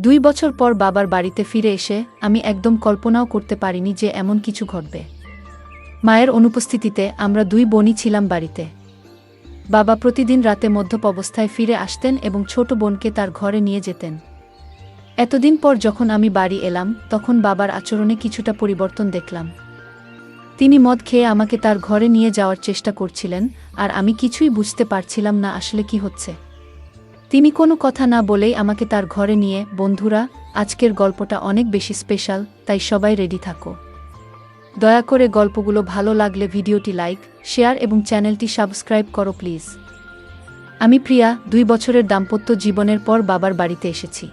2 বছর পর বাবার বাড়িতে ফিরে এসে আমি একদম কল্পনাও করতে পারিনি যে এমন কিছু ঘটবে। মায়ের অনুপস্থিতিতে আমরা 2 বোনই ছিলাম বাড়িতে। বাবা প্রতিদিন রাতে মদ্যপ অবস্থায় ফিরে আসতেন এবং ছোট বোনকে তার ঘরে নিয়ে যেতেন। এতদিন পর যখন আমি বাড়ি এলাম তখন বাবার আচরণে কিছুটা পরিবর্তন দেখলাম। তিনি মদ খেয়ে আমাকে তার ঘরে নিয়ে যাওয়ার চেষ্টা করছিলেন, আর আমি কিছুই বুঝতে পারছিলাম না আসলে কি হচ্ছে। তিনি কোনো কথা না বলেই আমাকে তার ঘরে নিয়ে। বন্ধুরা, আজকের গল্পটা অনেক বেশি স্পেশাল, তাই সবাই রেডি থাকো। দয়া করে গল্পগুলো ভালো লাগলে ভিডিওটি লাইক, শেয়ার এবং চ্যানেলটি সাবস্ক্রাইব করো প্লিজ। আমি প্রিয়া, 2 বছরের দাম্পত্য জীবনের পর বাবার বাড়িতে এসেছি।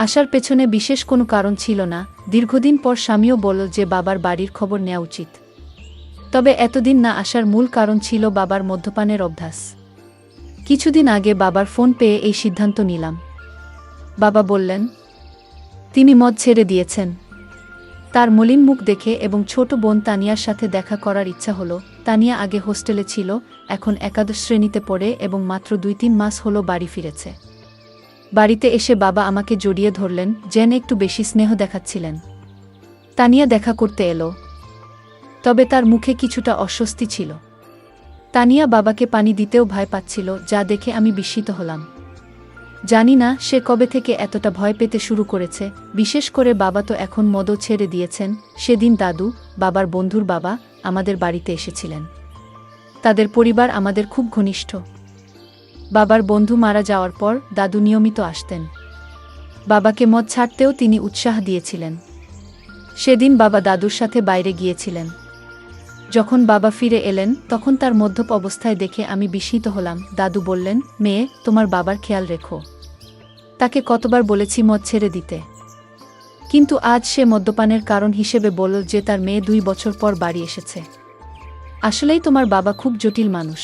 আসার পেছনে বিশেষ কোনো কারণ ছিল না। দীর্ঘদিন পর স্বামীও বলল যে বাবার বাড়ির খবর নেওয়া উচিত। তবে এতদিন না আসার মূল কারণ ছিল বাবার মদ্যপানের অভ্যাস। কিছুদিন আগে বাবার ফোন পেয়ে এই সিদ্ধান্ত নিলাম। বাবা বললেন তিনি মদ ছেড়ে দিয়েছেন। তার মলিন মুখ দেখে এবং ছোট বোন তানিয়ার সাথে দেখা করার ইচ্ছা হলো। তানিয়া আগে হোস্টেলে ছিল, এখন একাদশ শ্রেণীতে পড়ে এবং মাত্র 2-3 মাস হলো বাড়ি ফিরেছে। বাড়িতে এসে বাবা আমাকে জড়িয়ে ধরলেন, যেন একটু বেশি স্নেহ দেখাচ্ছিলেন। তানিয়া দেখা করতে এলো, তবে তার মুখে কিছুটা অস্বস্তি ছিল। তানিয়া বাবাকে পানি দিতেও ভয় পাচ্ছিল, যা দেখে আমি বিস্মিত হলাম। জানি না সে কবে থেকে এতটা ভয় পেতে শুরু করেছে। বিশেষ করে বাবা তো এখন মদও ছেড়ে দিয়েছেন। সেদিন দাদু, বাবার বন্ধুর বাবা, আমাদের বাড়িতে এসেছিলেন। তাদের পরিবার আমাদের খুব ঘনিষ্ঠ। বাবার বন্ধু মারা যাওয়ার পর দাদু নিয়মিত আসতেন। বাবাকে মদ ছাড়তেও তিনি উৎসাহ দিয়েছিলেন। সেদিন বাবা দাদুর সাথে বাইরে গিয়েছিলেন। যখন বাবা ফিরে এলেন তখন তার মদ্যপ অবস্থায় দেখে আমি বিস্মিত হলাম। দাদু বললেন, মেয়ে, তোমার বাবার খেয়াল রেখো। তাকে কতবার বলেছি মদ ছেড়ে দিতে, কিন্তু আজ সে মদ্যপানের কারণ হিসেবে বলল যে তার মেয়ে 2 বছর পর বাড়ি এসেছে। আসলেই তোমার বাবা খুব জটিল মানুষ।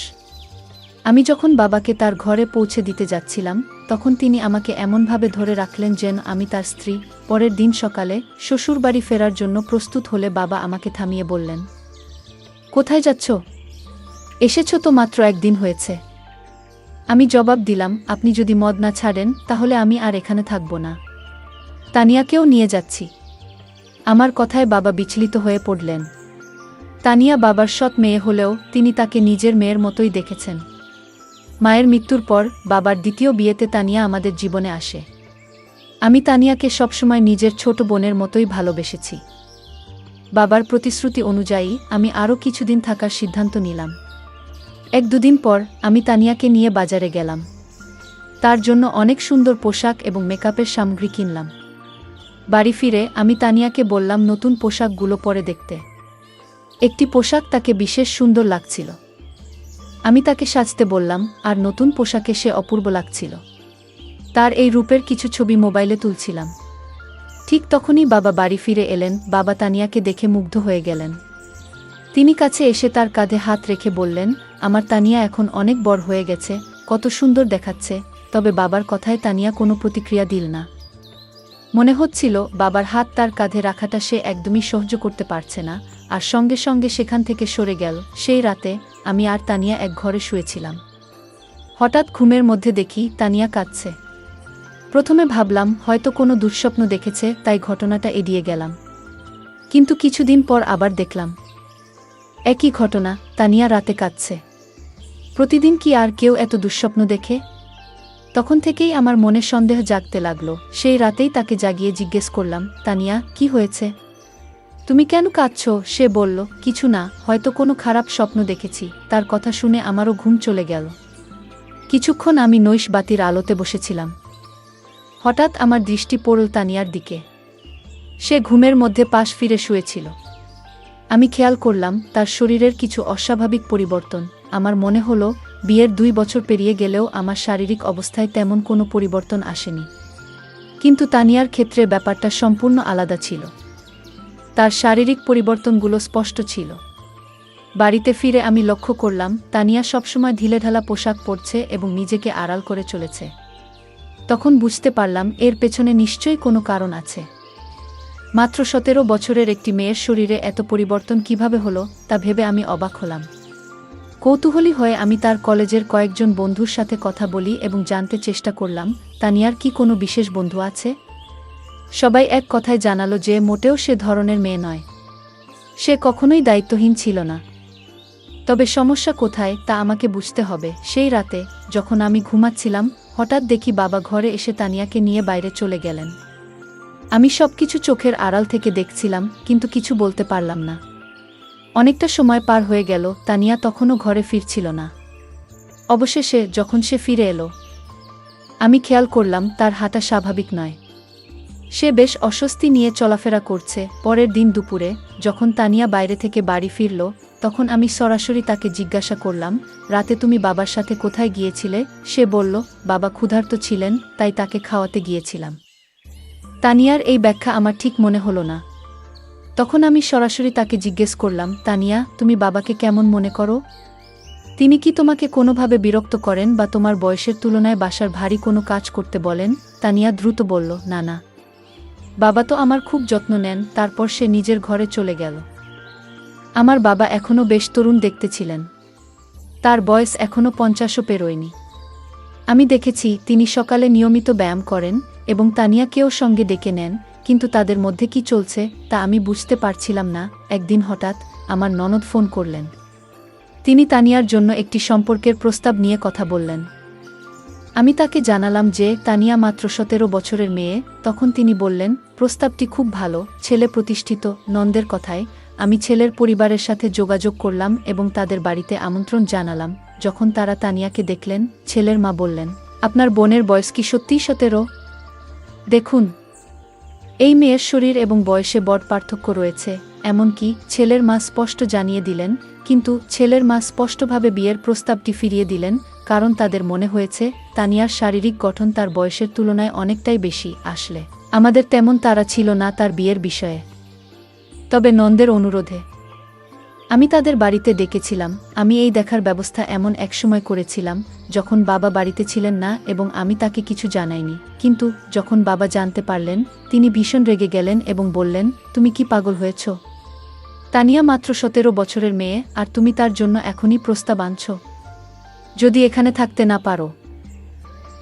আমি যখন বাবাকে তার ঘরে পৌঁছে দিতে যাচ্ছিলাম তখন তিনি আমাকে এমনভাবে ধরে রাখলেন যেন আমি তার স্ত্রী। পরের দিন সকালে শ্বশুরবাড়ি ফেরার জন্য প্রস্তুত হলে বাবা আমাকে থামিয়ে বললেন, কোথায় যাচ্ছ? এসেছ তো মাত্র 1 দিন হয়েছে। আমি জবাব দিলাম, আপনি যদি মদ না ছাড়েন তাহলে আমি আর এখানে থাকব না। তানিয়াকেও নিয়ে যাচ্ছি। আমার কথায় বাবা বিচলিত হয়ে পড়লেন। তানিয়া বাবার সৎ মেয়ে হলেও তিনি তাকে নিজের মেয়ের মতোই দেখেছেন। মায়ের মৃত্যুর পর বাবার দ্বিতীয় বিয়েতে তানিয়া আমাদের জীবনে আসে। আমি তানিয়াকে সবসময় নিজের ছোট বোনের মতোই ভালোবেসেছি। বাবার প্রতিশ্রুতি অনুযায়ী আমি আরও কিছুদিন থাকার সিদ্ধান্ত নিলাম। 1-2 দিন পর আমি তানিয়াকে নিয়ে বাজারে গেলাম। তার জন্য অনেক সুন্দর পোশাক এবং মেকআপের সামগ্রী কিনলাম। বাড়ি ফিরে আমি তানিয়াকে বললাম নতুন পোশাকগুলো পরে দেখতে। একটি পোশাক তাকে বিশেষ সুন্দর লাগছিল। আমি তাকে সাজতে বললাম, আর নতুন পোশাকে সে অপূর্ব লাগছিল। তার এই রূপের কিছু ছবি মোবাইলে তুলছিলাম। ঠিক তখনই বাবা বাড়ি ফিরে এলেন। বাবা তানিয়াকে দেখে মুগ্ধ হয়ে গেলেন। তিনি কাছে এসে তার কাঁধে হাত রেখে বললেন, আমার তানিয়া এখন অনেক বড় হয়ে গেছে, কত সুন্দর দেখাচ্ছে। তবে বাবার কথায় তানিয়া কোনো প্রতিক্রিয়া দিল না। মনে হচ্ছিল বাবার হাত তার কাঁধে রাখাটা সে একদমই সহ্য করতে পারছে না, আর সঙ্গে সঙ্গে সেখান থেকে সরে গেল। সেই রাতে আমি আর তানিয়া এক ঘরে শুয়েছিলাম। হঠাৎ ঘুমের মধ্যে দেখি তানিয়া কাঁদছে। প্রথমে ভাবলাম হয়তো কোনো দুঃস্বপ্ন দেখেছে, তাই ঘটনাটা এড়িয়ে গেলাম। কিন্তু কিছুদিন পর আবার দেখলাম একই ঘটনা, তানিয়া রাতে কাঁদছে। প্রতিদিন কি আর কেউ এত দুঃস্বপ্ন দেখে? তখন থেকেই আমার মনে সন্দেহ জাগতে লাগলো। সেই রাতেই তাকে জাগিয়ে জিজ্ঞেস করলাম, তানিয়া, কি হয়েছে? তুমি কেন কাঁদছো? সে বলল, কিছু না, হয়তো কোনো খারাপ স্বপ্ন দেখেছি। তার কথা শুনে আমারও ঘুম চলে গেল। কিছুক্ষণ আমি নৈশ বাতির আলোতে বসেছিলাম। হঠাৎ আমার দৃষ্টি পড়ল তানিয়ার দিকে। সে ঘুমের মধ্যে পাশ ফিরে শুয়েছিল। আমি খেয়াল করলাম তার শরীরের কিছু অস্বাভাবিক পরিবর্তন। আমার মনে হলো বিয়ের 2 বছর পেরিয়ে গেলেও আমার শারীরিক অবস্থায় তেমন কোনো পরিবর্তন আসেনি। কিন্তু তানিয়ার ক্ষেত্রে ব্যাপারটা সম্পূর্ণ আলাদা ছিল। তার শারীরিক পরিবর্তনগুলো স্পষ্ট ছিল। বাড়িতে ফিরে আমি লক্ষ্য করলাম তানিয়া সবসময় ঢিলেঢালা পোশাক পরছে এবং নিজেকে আড়াল করে চলেছে। তখন বুঝতে পারলাম এর পেছনে নিশ্চয়ই কোনো কারণ আছে। মাত্র 17 বছরের একটি মেয়ের শরীরে এত পরিবর্তন কিভাবে হলো তা ভেবে আমি অবাক হলাম। কৌতূহলী হয়ে আমি তার কলেজের কয়েকজন বন্ধুর সাথে কথা বলি এবং জানতে চেষ্টা করলাম তানিয়ার কি কোনো বিশেষ বন্ধু আছে। সবাই এক কথায় জানালো যে মোটেও সে ধরনের মেয়ে নয়। সে কখনোই দায়িত্বহীন ছিল না। তবে সমস্যা কোথায় তা আমাকে বুঝতে হবে। সেই রাতে যখন আমি ঘুমাচ্ছিলাম, হঠাৎ দেখি বাবা ঘরে এসে তানিয়াকে নিয়ে বাইরে চলে গেলেন। আমি সবকিছু চোখের আড়াল থেকে দেখছিলাম, কিন্তু কিছু বলতে পারলাম না। অনেকটা সময় পার হয়ে গেল, তানিয়া তখনও ঘরে ফিরছিল না। অবশেষে যখন সে ফিরে এলো, আমি খেয়াল করলাম তার হাঁটা স্বাভাবিক নয়। সে বেশ অস্বস্তি নিয়ে চলাফেরা করছে। পরের দিন দুপুরে যখন তানিয়া বাইরে থেকে বাড়ি ফিরল, তখন আমি সরাসরি তাকে জিজ্ঞাসা করলাম, রাতে তুমি বাবার সাথে কোথায় গিয়েছিলে? সে বলল, বাবা ক্ষুধার্ত ছিলেন, তাই তাকে খাওয়াতে গিয়েছিলাম। তানিয়ার এই ব্যাখ্যা আমার ঠিক মনে হলো না। তখন আমি সরাসরি তাকে জিজ্ঞেস করলাম, তানিয়া, তুমি বাবাকে কেমন মনে করো? তিনি কি তোমাকে কোনোভাবে বিরক্ত করেন বা তোমার বয়সের তুলনায় বাসার ভারী কোনো কাজ করতে বলেন? তানিয়া দ্রুত বলল, না না, বাবা তো আমার খুব যত্ন নেন। তারপর সে নিজের ঘরে চলে গেল। আমার বাবা এখনও বেশ তরুণ দেখতে ছিলেন। তার বয়স এখনও 50ও পেরোয়নি। আমি দেখেছি তিনি সকালে নিয়মিত ব্যায়াম করেন এবং তানিয়াকেও সঙ্গে ডেকে নেন, কিন্তু তাদের মধ্যে কি চলছে তা আমি বুঝতে পারছিলাম না। একদিন হঠাৎ আমার ননদ ফোন করলেন। তিনি তানিয়ার জন্য একটি সম্পর্কের প্রস্তাব নিয়ে কথা বললেন। আমি তাকে জানালাম যে তানিয়া মাত্র 17 বছরের মেয়ে। তখন তিনি বললেন, প্রস্তাবটি খুব ভালো, ছেলে প্রতিষ্ঠিত। নন্দের কথায় আমি ছেলের পরিবারের সাথে যোগাযোগ করলাম এবং তাদের বাড়িতে আমন্ত্রণ জানালাম। যখন তারা তানিয়াকে দেখলেন, ছেলের মা বললেন, আপনার বোনের বয়স কি সত্যিই 17? দেখুন, এই মেয়ের শরীর এবং বয়সে বড় পার্থক্য রয়েছে। এমনকি ছেলের মা স্পষ্ট জানিয়ে দিলেন, কিন্তু ছেলের মা স্পষ্টভাবে বিয়ের প্রস্তাবটি ফিরিয়ে দিলেন, কারণ তাদের মনে হয়েছে তানিয়ার শারীরিক গঠন তার বয়সের তুলনায় অনেকটাই বেশি। আসলে আমাদের তেমন তাড়া ছিল না তার বিয়ের বিষয়ে। তবে নন্দের অনুরোধে আমি তাদের বাড়িতে ডেকেছিলাম। আমি এই দেখার ব্যবস্থা এমন এক সময় করেছিলাম যখন বাবা বাড়িতে ছিলেন না এবং আমি তাকে কিছু জানাইনি। কিন্তু যখন বাবা জানতে পারলেন, তিনি ভীষণ রেগে গেলেন এবং বললেন, তুমি কি পাগল হয়েছ? তানিয়া মাত্র 17 বছরের মেয়ে, আর তুমি তার জন্য এখনই প্রস্তাব আনছ? যদি এখানে থাকতে না পারো,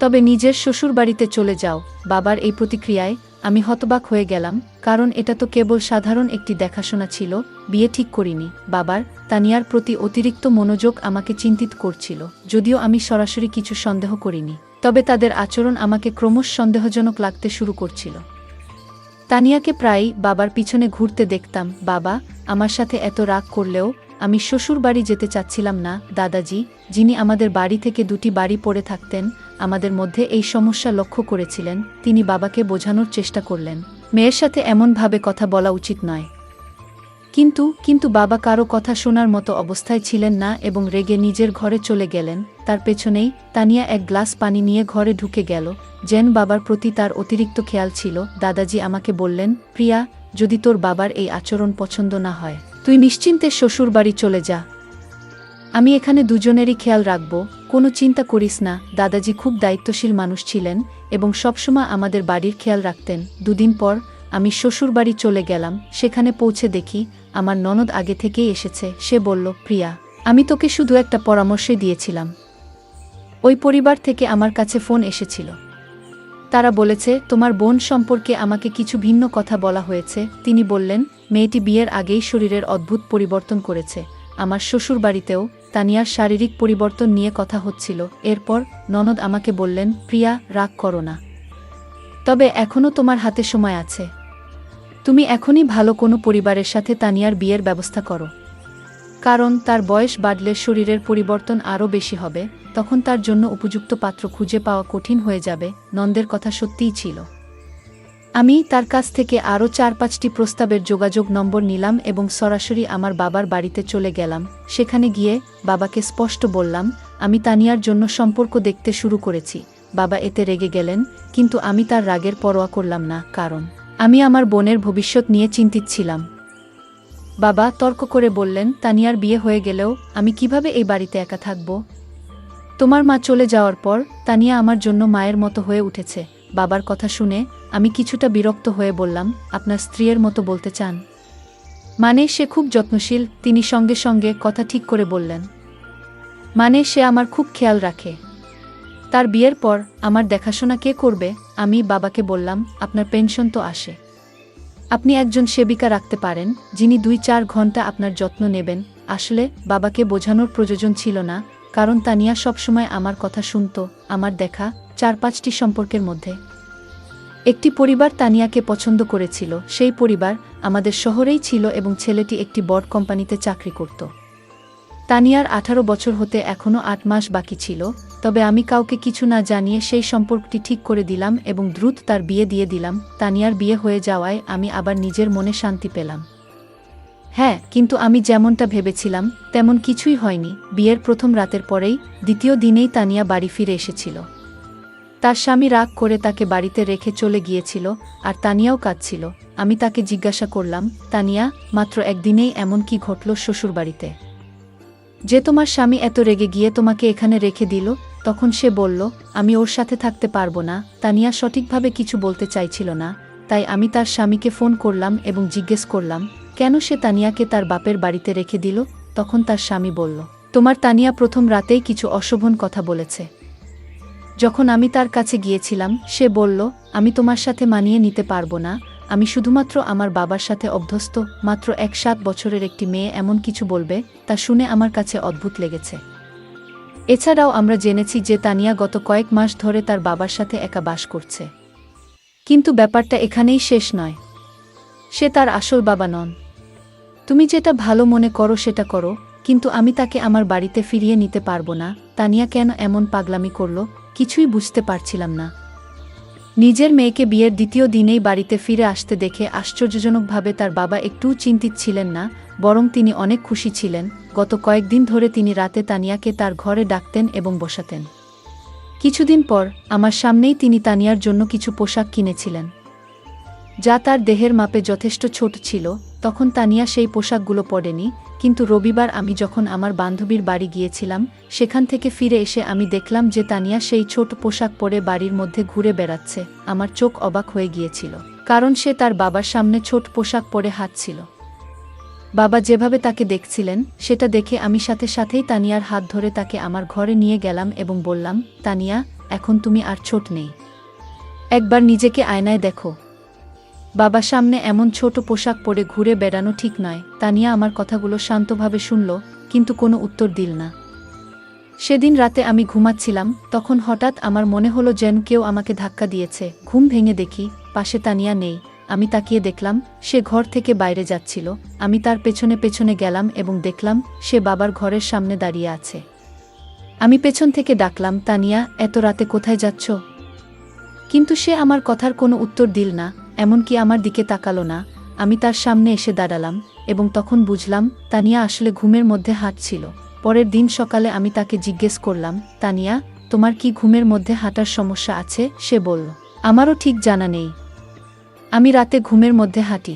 তবে নিজের শ্বশুর বাড়িতে চলে যাও। বাবার এই প্রতিক্রিয়ায় আমি হতবাক হয়ে গেলাম, কারণ এটা তো কেবল সাধারণ একটি দেখাশোনা ছিল। বিয়ে ঠিক করিনি। বাবার তানিয়ার প্রতি অতিরিক্ত মনোযোগ আমাকে চিন্তিত করছিল। যদিও আমি সরাসরি কিছু সন্দেহ করিনি, তবে তাদের আচরণ আমাকে ক্রমশ সন্দেহজনক লাগতে শুরু করছিল। তানিয়াকে প্রায়ই বাবার পিছনে ঘুরতে দেখতাম। বাবা আমার সাথে এত রাগ করলেও আমি শ্বশুর বাড়ি যেতে চাচ্ছিলাম না। দাদাজি, যিনি আমাদের বাড়ি থেকে 2টি বাড়ি পড়ে থাকতেন, আমাদের মধ্যে এই সমস্যা লক্ষ্য করেছিলেন। তিনি বাবাকে বোঝানোর চেষ্টা করলেন, মেয়ের সাথে এমনভাবে কথা বলা উচিত নয়। কিন্তু বাবা কারো কথা শোনার মতো অবস্থায় ছিলেন না এবং রেগে নিজের ঘরে চলে গেলেন। তার পেছনেই তানিয়া এক গ্লাস পানি নিয়ে ঘরে ঢুকে গেল, যেন বাবার প্রতি তার অতিরিক্ত খেয়াল ছিল। দাদাজি আমাকে বললেন, প্রিয়া, যদি তোর বাবার এই আচরণ পছন্দ না হয়, তুই নিশ্চিন্তে শ্বশুর বাড়ি চলে যা। আমি এখানে দুজনেরই খেয়াল রাখব, কোনো চিন্তা করিস না। দাদাজি খুব দায়িত্বশীল মানুষ ছিলেন এবং সবসময় আমাদের বাড়ির খেয়াল রাখতেন। 2 দিন পর আমি শ্বশুর বাড়ি চলে গেলাম। সেখানে পৌঁছে দেখি আমার ননদ আগে থেকেই এসেছে। সে বলল, প্রিয়া, আমি তোকে শুধু একটা পরামর্শই দিয়েছিলাম। ওই পরিবার থেকে আমার কাছে ফোন এসেছিল। তারা বলেছে তোমার বোন সম্পর্কে আমাকে কিছু ভিন্ন কথা বলা হয়েছে। তিনি বললেন, মেয়েটি বিয়ের আগেই শরীরের অদ্ভুত পরিবর্তন করেছে। আমার শ্বশুর বাড়িতেও তানিয়ার শারীরিক পরিবর্তন নিয়ে কথা হচ্ছিল। এরপর ননদ আমাকে বললেন, প্রিয়া, রাগ করো না, তবে এখনও তোমার হাতে সময় আছে। তুমি এখনই ভালো কোনো পরিবারের সাথে তানিয়ার বিয়ের ব্যবস্থা করো, কারণ তার বয়স বাড়লে শরীরের পরিবর্তন আরও বেশি হবে। তখন তার জন্য উপযুক্ত পাত্র খুঁজে পাওয়া কঠিন হয়ে যাবে। নন্দের কথা সত্যিই ছিল। আমি তার কাছ থেকে আরও 4-5টি প্রস্তাবের যোগাযোগ নম্বর নিলাম এবং সরাসরি আমার বাবার বাড়িতে চলে গেলাম। সেখানে গিয়ে বাবাকে স্পষ্ট বললাম, আমি তানিয়ার জন্য সম্পর্ক দেখতে শুরু করেছি। বাবা এতে রেগে গেলেন, কিন্তু আমি তার রাগের পরোয়া করলাম না, কারণ আমি আমার বোনের ভবিষ্যৎ নিয়ে চিন্তিত ছিলাম। বাবা তর্ক করে বললেন, তানিয়ার বিয়ে হয়ে গেলেও আমি কিভাবে এই বাড়িতে একা থাকব? তোমার মা চলে যাওয়ার পর তানিয়া আমার জন্য মায়ের মতো হয়ে উঠেছে। বাবার কথা শুনে আমি কিছুটা বিরক্ত হয়ে বললাম, আপনার স্ত্রীর মতো বলতে চান? মানে সে খুব যত্নশীল। তিনি সঙ্গে সঙ্গে কথা ঠিক করে বললেন, মানে সে আমার খুব খেয়াল রাখে। তার বিয়ের পর আমার দেখাশোনা কে করবে? আমি বাবাকে বললাম, আপনার পেনশন তো আসে, আপনি একজন সেবিকা রাখতে পারেন যিনি 2-4 ঘন্টা আপনার যত্ন নেবেন। আসলে বাবাকে বোঝানোর প্রয়োজন ছিল না, কারণ তানিয়া সবসময় আমার কথা শুনত। আমার দেখা 4-5টি সম্পর্কের মধ্যে একটি পরিবার তানিয়াকে পছন্দ করেছিল। সেই পরিবার আমাদের শহরেই ছিল এবং ছেলেটি একটি বড় কোম্পানিতে চাকরি করত। তানিয়ার 18 বছর হতে এখনও 8 মাস বাকি ছিল, তবে আমি কাউকে কিছু না জানিয়ে সেই সম্পর্কটি ঠিক করে দিলাম এবং দ্রুত তার বিয়ে দিয়ে দিলাম। তানিয়ার বিয়ে হয়ে যাওয়ায় আমি আবার নিজের মনে শান্তি পেলাম। হ্যাঁ, কিন্তু আমি যেমনটা ভেবেছিলাম তেমন কিছুই হয়নি। বিয়ের প্রথম রাতের পরেই দ্বিতীয় দিনেই তানিয়া বাড়ি ফিরে এসেছিল। তার স্বামী রাগ করে তাকে বাড়িতে রেখে চলে গিয়েছিল, আর তানিয়াও কাঁদছিল। আমি তাকে জিজ্ঞাসা করলাম, তানিয়া, মাত্র একদিনেই এমন কি ঘটল শ্বশুরবাড়িতে যে তোমার স্বামী এত রেগে গিয়ে তোমাকে এখানে রেখে দিল? তখন সে বলল, আমি ওর সাথে থাকতে পারবো না। তানিয়া সঠিকভাবে কিছু বলতে চাইছিল না, তাই আমি তার স্বামীকে ফোন করলাম এবং জিজ্ঞেস করলাম কেন সে তানিয়াকে তার বাপের বাড়িতে রেখে দিল। তখন তার স্বামী বলল, তোমার তানিয়া প্রথম রাতেই কিছু অশোভন কথা বলেছে। যখন আমি তার কাছে গিয়েছিলাম সে বলল, আমি তোমার সাথে মানিয়ে নিতে পারবো না, আমি শুধুমাত্র আমার বাবার সাথে অভ্যস্ত। মাত্র 7 বছরের একটি মেয়ে এমন কিছু বলবে, তা শুনে আমার কাছে অদ্ভুত লেগেছে। এছাড়াও আমরা জেনেছি যে তানিয়া গত কয়েক মাস ধরে তার বাবার সাথে একা বাস করছে। কিন্তু ব্যাপারটা এখানেই শেষ নয়। সে তার আসল বাবা নন। তুমি যেটা ভালো মনে করো সেটা করো, কিন্তু আমি তাকে আমার বাড়িতে ফিরিয়ে নিতে পারবো না। তানিয়া কেন এমন পাগলামি করল কিছুই বুঝতে পারছিলাম না। নিজের মেয়েকে বিয়ের দ্বিতীয় দিনেই বাড়িতে ফিরে আসতে দেখে আশ্চর্যজনকভাবে তার বাবা একটুও চিন্তিত ছিলেন না, বরং তিনি অনেক খুশি ছিলেন। গত কয়েকদিন ধরে তিনি রাতে তানিয়াকে তার ঘরে ডাকতেন এবং বসাতেন। কিছুদিন পর আমার সামনেই তিনি তানিয়ার জন্য কিছু পোশাক কিনেছিলেন, যা তার দেহের মাপে যথেষ্ট ছোট ছিল। তখন তানিয়া সেই পোশাকগুলো পরেনি, কিন্তু রবিবার আমি যখন আমার বান্ধবীর বাড়ি গিয়েছিলাম সেখান থেকে ফিরে এসে আমি দেখলাম যে তানিয়া সেই ছোট পোশাক পরে বাড়ির মধ্যে ঘুরে বেড়াচ্ছে। আমার চোখ অবাক হয়ে গিয়েছিল, কারণ সে তার বাবার সামনে ছোট পোশাক পরে হাঁটছিল। বাবা যেভাবে তাকে দেখছিলেন সেটা দেখে আমি সাথে সাথেই তানিয়ার হাত ধরে তাকে আমার ঘরে নিয়ে গেলাম এবং বললাম, তানিয়া, এখন তুমি আর ছোট নেই, একবার নিজেকে আয়নায় দেখো। বাবার সামনে এমন ছোট পোশাক পরে ঘুরে বেড়ানো ঠিক নয়। তানিয়া আমার কথাগুলো শান্তভাবে শুনল, কিন্তু কোনো উত্তর দিল না। সেদিন রাতে আমি ঘুমাচ্ছিলাম, তখন হঠাৎ আমার মনে হলো যেন কেউ আমাকে ধাক্কা দিয়েছে। ঘুম ভেঙে দেখি পাশে তানিয়া নেই। আমি তাকিয়ে দেখলাম সে ঘর থেকে বাইরে যাচ্ছিল। আমি তার পেছনে পেছনে গেলাম এবং দেখলাম সে বাবার ঘরের সামনে দাঁড়িয়ে আছে। আমি পেছন থেকে ডাকলাম, তানিয়া, এত রাতে কোথায় যাচ্ছ? কিন্তু সে আমার কথার কোনো উত্তর দিল না, এমনকি আমার দিকে তাকালো না। আমি তার সামনে এসে দাঁড়ালাম এবং তখন বুঝলাম তানিয়া আসলে ঘুমের মধ্যে হাঁটছিল। পরের দিন সকালে আমি তাকে জিজ্ঞেস করলাম, তানিয়া, তোমার কি ঘুমের মধ্যে হাঁটার সমস্যা আছে? সে বলল, আমারও ঠিক জানা নেই, আমি রাতে ঘুমের মধ্যে হাঁটি,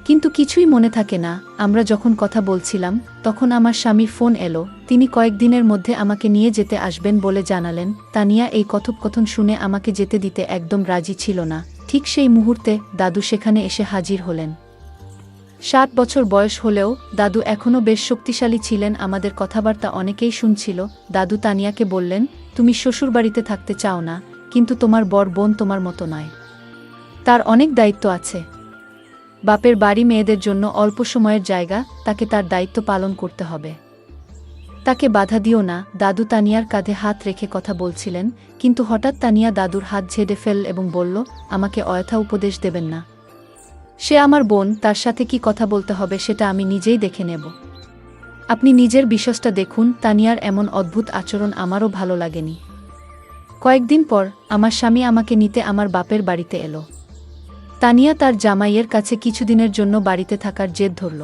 কিন্তু কিছুই মনে থাকে না। আমরা যখন কথা বলছিলাম তখন আমার স্বামীর ফোন এলো। তিনি কয়েকদিনের মধ্যে আমাকে নিয়ে যেতে আসবেন বলে জানালেন। তানিয়া এই কথোপকথন শুনে আমাকে যেতে দিতে একদম রাজি ছিল না। ঠিক সেই মুহূর্তে দাদু সেখানে এসে হাজির হলেন। 7 বছর বয়স হলেও দাদু এখনও বেশ শক্তিশালী ছিলেন। আমাদের কথাবার্তা অনেকেই শুনছিল। দাদু তানিয়াকে বললেন, তুমি শ্বশুরবাড়িতে থাকতে চাও না, কিন্তু তোমার বড় বোন তোমার মতো নয়, তার অনেক দায়িত্ব আছে। বাপের বাড়ি মেয়েদের জন্য অল্প সময়ের জায়গা, তাকে তার দায়িত্ব পালন করতে হবে, তাকে বাধা দিও না। দাদু তানিয়ার কাঁধে হাত রেখে কথা বলছিলেন, কিন্তু হঠাৎ তানিয়া দাদুর হাত ঝেড়ে ফেল এবং বলল, আমাকে অযথা উপদেশ দেবেন না, সে আমার বোন, তার সাথে কি কথা বলতে হবে সেটা আমি নিজেই দেখে নেব। আপনি নিজের বিশ্বাসটা দেখুন। তানিয়ার এমন অদ্ভুত আচরণ আমারও ভালো লাগেনি। কয়েকদিন পর আমার স্বামী আমাকে নিতে আমার বাপের বাড়িতে এলো। তানিয়া তার জামাইয়ের কাছে কিছুদিনের জন্য বাড়িতে থাকার জেদ ধরল।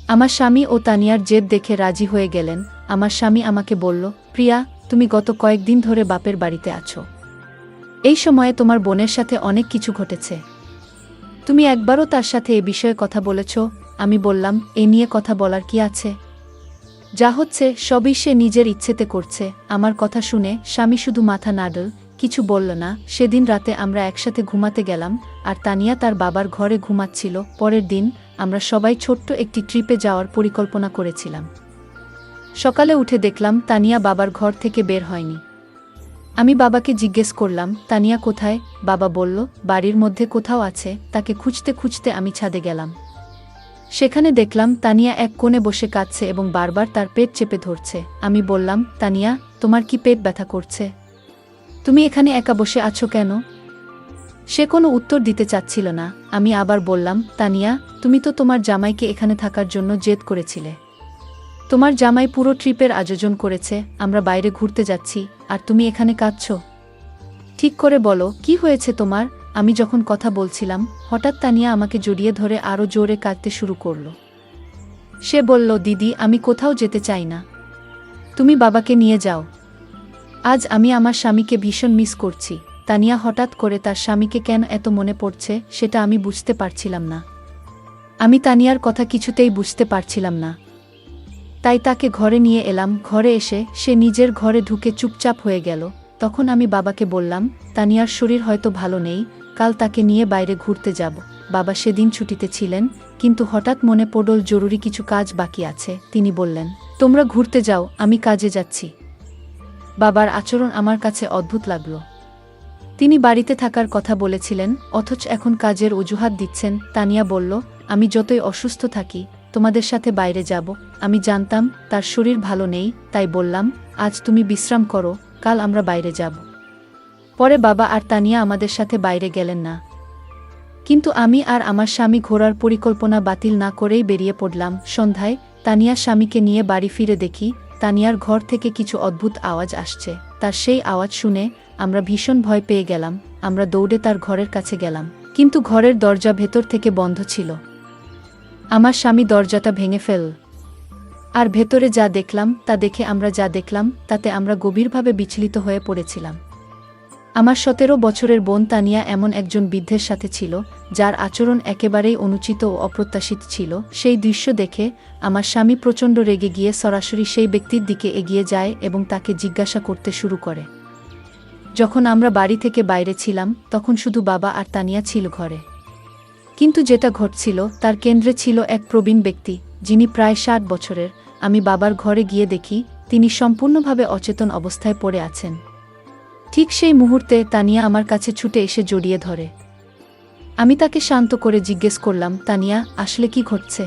আমার স্বামী ও তানিয়ার জেদ দেখে রাজি হয়ে গেলেন। আমার স্বামী আমাকে বলল, প্রিয়া, তুমি গত কয়েকদিন ধরে বাপের বাড়িতে আছো। এই সময়ে তোমার বোনের সাথে অনেক কিছু ঘটেছে। তুমি একবারও তার সাথে এ বিষয়ে কথা বলেছ? আমি বললাম, এ নিয়ে কথা বলার কি আছে? যা হচ্ছে সবই সে নিজের ইচ্ছেতে করছে। আমার কথা শুনে স্বামী শুধু মাথা নাড়ল, কিছু বলল না। সেদিন রাতে আমরা একসাথে ঘুমাতে গেলাম, আর তানিয়া তার বাবার ঘরে ঘুমাচ্ছিল। পরের দিন আমরা সবাই ছোট্ট একটি ট্রিপে যাওয়ার পরিকল্পনা করেছিলাম। সকালে উঠে দেখলাম তানিয়া বাবার ঘর থেকে বের হয়নি। আমি বাবাকে জিজ্ঞেস করলাম, তানিয়া কোথায়? বাবা বলল, বাড়ির মধ্যে কোথাও আছে। তাকে খুঁজতে খুঁজতে আমি ছাদে গেলাম। সেখানে দেখলাম তানিয়া এক কোণে বসে কাঁদছে এবং বারবার তার পেট চেপে ধরছে। আমি বললাম, তানিয়া, তোমার কি পেট ব্যথা করছে? তুমি এখানে একা বসে আছো কেন? সে কোনো উত্তর দিতে চাচ্ছিল না। আমি আবার বললাম, তানিয়া, তুমি তো তোমার জামাইকে এখানে থাকার জন্য জেদ করেছিলে। তোমার জামাই পুরো ট্রিপের আয়োজন করেছে, আমরা বাইরে ঘুরতে যাচ্ছি, আর তুমি এখানে কাঁদছো। ঠিক করে বলো, কি হয়েছে তোমার? আমি যখন কথা বলছিলাম, হঠাৎ তানিয়া আমাকে জড়িয়ে ধরে আরও জোরে কাঁদতে শুরু করল। সে বলল, দিদি, আমি কোথাও যেতে চাই না। তুমি বাবাকে নিয়ে যাও। আজ আমি আমার স্বামীকে ভীষণ মিস করছি। তানিয়া হঠাৎ করে তার স্বামীকে কেন এত মনে পড়ছে সেটা আমি বুঝতে পারছিলাম না। আমি তানিয়ার কথা কিছুতেই বুঝতে পারছিলাম না। তাই তাকে ঘরে নিয়ে এলাম। ঘরে এসে সে নিজের ঘরে ঢুকে চুপচাপ হয়ে গেল। তখন আমি বাবাকে বললাম, তানিয়ার শরীর হয়তো ভালো নেই, কাল তাকে নিয়ে বাইরে ঘুরতে যাব। বাবা সেদিন ছুটিতে ছিলেন, কিন্তু হঠাৎ মনে পড়ল জরুরি কিছু কাজ বাকি আছে। তিনি বললেন, তোমরা ঘুরতে যাও, আমি কাজে যাচ্ছি। বাবার আচরণ আমার কাছে অদ্ভুত লাগল। তিনি বাড়িতে থাকার কথা বলেছিলেন, অথচ এখন কাজের অজুহাত দিচ্ছেন। তানিয়া বলল, আমি যতই অসুস্থ থাকি, তোমাদের সাথে বাইরে যাব। আমি জানতাম তার শরীর ভালো নেই, তাই বললাম, আজ তুমি বিশ্রাম করো, কাল আমরা বাইরে যাব। পরে বাবা আর তানিয়া আমাদের সাথে বাইরে গেলেন না। কিন্তু আমি আর আমার স্বামী ঘোরার পরিকল্পনা বাতিল না করেই বেরিয়ে পড়লাম। সন্ধ্যায় তানিয়ার স্বামীকে নিয়ে বাড়ি ফিরে দেখি তানিয়ার ঘর থেকে কিছু অদ্ভুত আওয়াজ আসছে। তার সেই আওয়াজ শুনে আমরা ভীষণ ভয় পেয়ে গেলাম। আমরা দৌড়ে তার ঘরের কাছে গেলাম, কিন্তু ঘরের দরজা ভেতর থেকে বন্ধ ছিল। আমার স্বামী দরজাটা ভেঙে ফেলল, আর ভেতরে যা দেখলাম তা দেখে আমরা যা দেখলাম তাতে আমরা গভীরভাবে বিচলিত হয়ে পড়েছিলাম। আমার 17 বছরের বোন তানিয়া এমন একজন বৃদ্ধের সাথে ছিল, যার আচরণ একেবারেই অনুচিত ও অপ্রত্যাশিত ছিল। সেই দৃশ্য দেখে আমার স্বামী প্রচণ্ড রেগে গিয়ে সরাসরি সেই ব্যক্তির দিকে এগিয়ে যায় এবং তাকে জিজ্ঞাসা করতে শুরু করে। যখন আমরা বাড়ি থেকে বাইরে ছিলাম, তখন শুধু বাবা আর তানিয়া ছিল ঘরে। কিন্তু যেটা ঘটছিল তার কেন্দ্রে ছিল এক প্রবীণ ব্যক্তি, যিনি প্রায় 60 বছরের। আমি বাবার ঘরে গিয়ে দেখি তিনি সম্পূর্ণভাবে অচেতন অবস্থায় পড়ে আছেন। ঠিক সেই মুহূর্তে তানিয়া আমার কাছে ছুটে এসে জড়িয়ে ধরে। আমি তাকে শান্ত করে জিজ্ঞেস করলাম, তানিয়া, আসলে কি ঘটছে?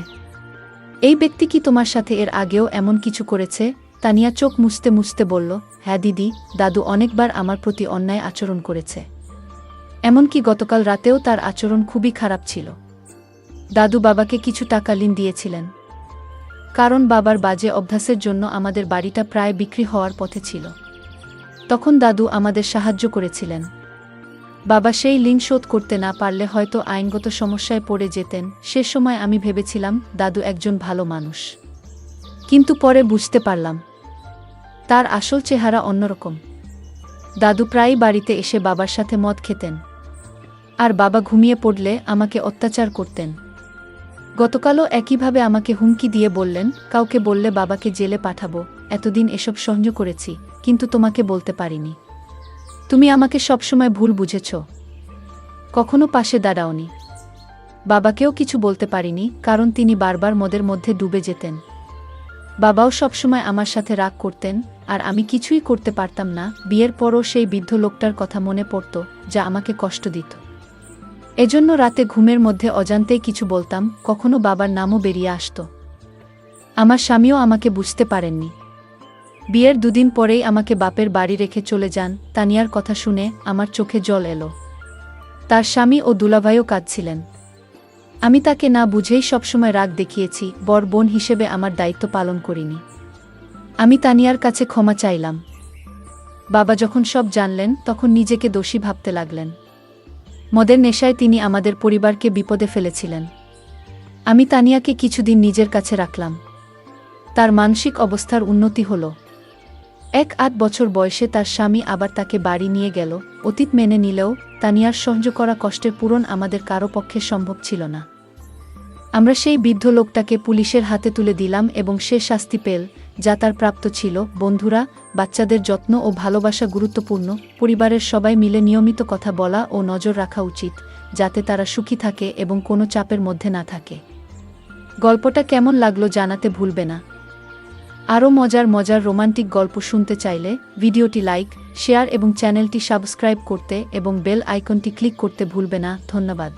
এই ব্যক্তি কি তোমার সাথে এর আগেও এমন কিছু করেছে? তানিয়া চোখ মুছতে মুছতে বলল, হ্যাঁ দিদি, দাদু অনেকবার আমার প্রতি অন্যায় আচরণ করেছে। এমনকি গতকাল রাতেও তার আচরণ খুবই খারাপ ছিল। দাদু বাবাকে কিছু টাকা ঋণ দিয়েছিলেন, কারণ বাবার বাজে অভ্যাসের জন্য আমাদের বাড়িটা প্রায় বিক্রি হওয়ার পথে ছিল। তখন দাদু আমাদের সাহায্য করেছিলেন। বাবা সেই ঋণ শোধ করতে না পারলে হয়তো আইনগত সমস্যায় পড়ে যেতেন। সে সময় আমি ভেবেছিলাম দাদু একজন ভালো মানুষ, কিন্তু পরে বুঝতে পারলাম তার আসল চেহারা অন্যরকম। দাদু প্রায়ই বাড়িতে এসে বাবার সাথে মদ খেতেন, আর বাবা ঘুমিয়ে পড়লে আমাকে অত্যাচার করতেন। গতকালও একইভাবে আমাকে হুমকি দিয়ে বললেন, কাউকে বললে বাবাকে জেলে পাঠাবো। এতদিন এসব সহ্য করেছি, কিন্তু তোমাকে বলতে পারিনি। তুমি আমাকে সবসময় ভুল বুঝেছ, কখনো পাশে দাঁড়াওনি। বাবাকেও কিছু বলতে পারিনি, কারণ তিনি বারবার মদের মধ্যে ডুবে যেতেন। বাবাও সবসময় আমার সাথে রাগ করতেন, আর আমি কিছুই করতে পারতাম না। বিয়ের পরও সেই বৃদ্ধ লোকটার কথা মনে পড়ত, যা আমাকে কষ্ট দিত। এজন্য রাতে ঘুমের মধ্যে অজান্তেই কিছু বলতাম, কখনো বাবার নামও বেরিয়ে আসত। আমার স্বামীও আমাকে বুঝতে পারেননি। বিয়ের দুদিন পরেই আমাকে বাপের বাড়ি রেখে চলে যান। তানিয়ার কথা শুনে আমার চোখে জল এলো। তার স্বামী ও দুলাভাইও কাঁদছিলেন। আমি তাকে না বুঝেই সবসময় রাগ দেখিয়েছি, বড় বোন হিসেবে আমার দায়িত্ব পালন করিনি। আমি তানিয়ার কাছে ক্ষমা চাইলাম। বাবা যখন সব জানলেন, তখন নিজেকে দোষী ভাবতে লাগলেন। মদের নেশায় তিনি আমাদের পরিবারকে বিপদে ফেলেছিলেন। আমি তানিয়াকে কিছুদিন নিজের কাছে রাখলাম। তার মানসিক অবস্থার উন্নতি হলো। 1-8 বছর বয়সে তার স্বামী আবার তাকে বাড়ি নিয়ে গেল। অতীত মেনে নিলেও তানিয়ার সহ্য করা কষ্টের পূরণ আমাদের কারো পক্ষে সম্ভব ছিল না। আমরা সেই বৃদ্ধ লোকটাকে পুলিশের হাতে তুলে দিলাম এবং সে শাস্তি পেল, যা তার প্রাপ্ত ছিল। বন্ধুরা, বাচ্চাদের যত্ন ও ভালোবাসা গুরুত্বপূর্ণ। পরিবারের সবাই মিলে নিয়মিত কথা বলা ও নজর রাখা উচিত, যাতে তারা সুখী থাকে এবং কোনো চাপের মধ্যে না থাকে। গল্পটা কেমন লাগলো জানাতে ভুলবে না। আরও মজার মজার রোমান্টিক গল্প শুনতে চাইলে ভিডিওটি লাইক, শেয়ার এবং চ্যানেলটি সাবস্ক্রাইব করতে এবং বেল আইকনটি ক্লিক করতে ভুলবে না। ধন্যবাদ।